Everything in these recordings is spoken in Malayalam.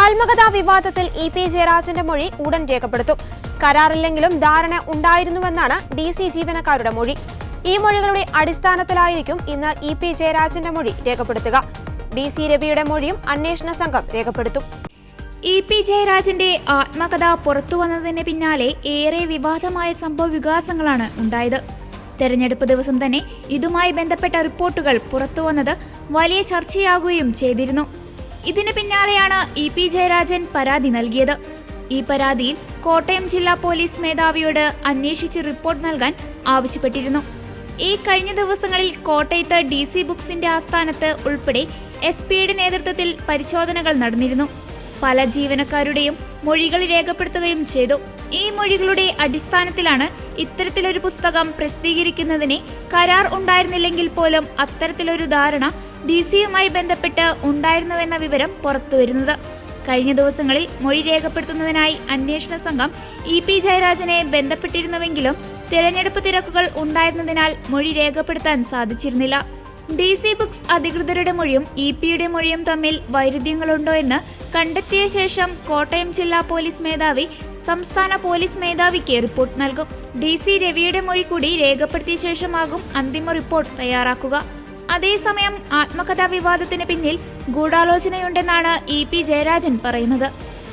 ആത്മകഥാ വിവാദത്തിൽ ഇ.പി. ജയരാജന്റെ മൊഴി ഉടൻ രേഖപ്പെടുത്തും. കരാറില്ലെങ്കിലും ധാരണ ഉണ്ടായിരുന്നുവെന്നാണ് ഡി.സി ജീവനക്കാരുടെ മൊഴി. ഈ മൊഴികളുടെ അടിസ്ഥാനത്തിലായിരിക്കും ഇന്ന് ഇ.പി. ജയരാജന്റെ മൊഴി രേഖപ്പെടുത്തുക. ഡി.സി രവിയുടെ മൊഴിയും അന്വേഷണ സംഘം രേഖപ്പെടുത്തും. ഇ.പി. ജയരാജന്റെ ആത്മകഥ പുറത്തുവന്നതിന് പിന്നാലെ ഏറെ വിവാദമായ സംഭവ വികാസങ്ങളാണ് ഉണ്ടായത്. തെരഞ്ഞെടുപ്പ് ദിവസം തന്നെ ഇതുമായി ബന്ധപ്പെട്ട റിപ്പോർട്ടുകൾ പുറത്തുവന്നത് വലിയ ചർച്ചയാകുകയും ചെയ്തിരുന്നു. ഇതിന് പിന്നാലെയാണ് ഇ.പി. ജയരാജൻ പരാതി നൽകിയത്. ഈ പരാതിയിൽ കോട്ടയം ജില്ലാ പോലീസ് മേധാവിയോട് അന്വേഷിച്ച് റിപ്പോർട്ട് നൽകാൻ ആവശ്യപ്പെട്ടിരുന്നു. ഈ കഴിഞ്ഞ ദിവസങ്ങളിൽ കോട്ടയത്ത് ഡി.സി ബുക്സിന്റെ ആസ്ഥാനത്ത് ഉൾപ്പെടെ എസ്.പിയുടെ നേതൃത്വത്തിൽ പരിശോധനകൾ നടന്നിരുന്നു. പല ജീവനക്കാരുടെയും മൊഴികൾ രേഖപ്പെടുത്തുകയും ചെയ്തു. ഈ മൊഴികളുടെ അടിസ്ഥാനത്തിലാണ് ഇത്തരത്തിലൊരു പുസ്തകം പ്രസിദ്ധീകരിക്കുന്നതിന് കരാർ ഉണ്ടായിരുന്നില്ലെങ്കിൽ പോലും അത്തരത്തിലൊരു ധാരണ ഡി.സിയുമായി ബന്ധപ്പെട്ട് ഉണ്ടായിരുന്നുവെന്ന വിവരം പുറത്തുവരുന്നത്. കഴിഞ്ഞ ദിവസങ്ങളിൽ മൊഴി രേഖപ്പെടുത്തുന്നതിനായി അന്വേഷണ സംഘം ഇ.പി. ജയരാജനെ ബന്ധപ്പെട്ടിരുന്നുവെങ്കിലും തിരഞ്ഞെടുപ്പ് തിരക്കുകൾ ഉണ്ടായിരുന്നതിനാൽ മൊഴി രേഖപ്പെടുത്താൻ സാധിച്ചിരുന്നില്ല. ഡി.സി ബുക്സ് അധികൃതരുടെ മൊഴിയും ഇ.പിയുടെ മൊഴിയും തമ്മിൽ വൈരുദ്ധ്യങ്ങളുണ്ടോ എന്ന് കണ്ടെത്തിയ ശേഷം കോട്ടയം ജില്ലാ പോലീസ് മേധാവി സംസ്ഥാന പോലീസ് മേധാവിക്ക് റിപ്പോർട്ട് നൽകും. ഡി.സി രവിയുടെ മൊഴി കൂടി രേഖപ്പെടുത്തിയ ശേഷമാകും അന്തിമ റിപ്പോർട്ട് തയ്യാറാക്കുക. അതേസമയം ആത്മകഥാ വിവാദത്തിന് പിന്നിൽ ഗൂഢാലോചനയുണ്ടെന്നാണ് ഇ.പി. ജയരാജൻ പറയുന്നത്.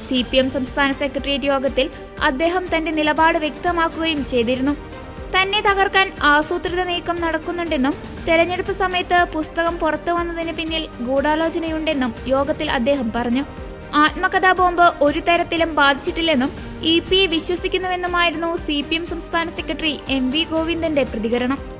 CPM സംസ്ഥാന സെക്രട്ടേറിയറ്റ് യോഗത്തിൽ അദ്ദേഹം തന്റെ നിലപാട് വ്യക്തമാക്കുകയും ചെയ്തിരുന്നു. തന്നെ തകർക്കാൻ ആസൂത്രിത നീക്കം നടക്കുന്നുണ്ടെന്നും തെരഞ്ഞെടുപ്പ് സമയത്ത് പുസ്തകം പുറത്തു വന്നതിന് പിന്നിൽ ഗൂഢാലോചനയുണ്ടെന്നും യോഗത്തിൽ അദ്ദേഹം പറഞ്ഞു. ആത്മകഥാ ബോംബ് ഒരു തരത്തിലും ബാധിച്ചിട്ടില്ലെന്നും ഇ.പിയെ വിശ്വസിക്കുന്നുവെന്നുമായിരുന്നു CPM സംസ്ഥാന സെക്രട്ടറി M.V. ഗോവിന്ദന്റെ പ്രതികരണം.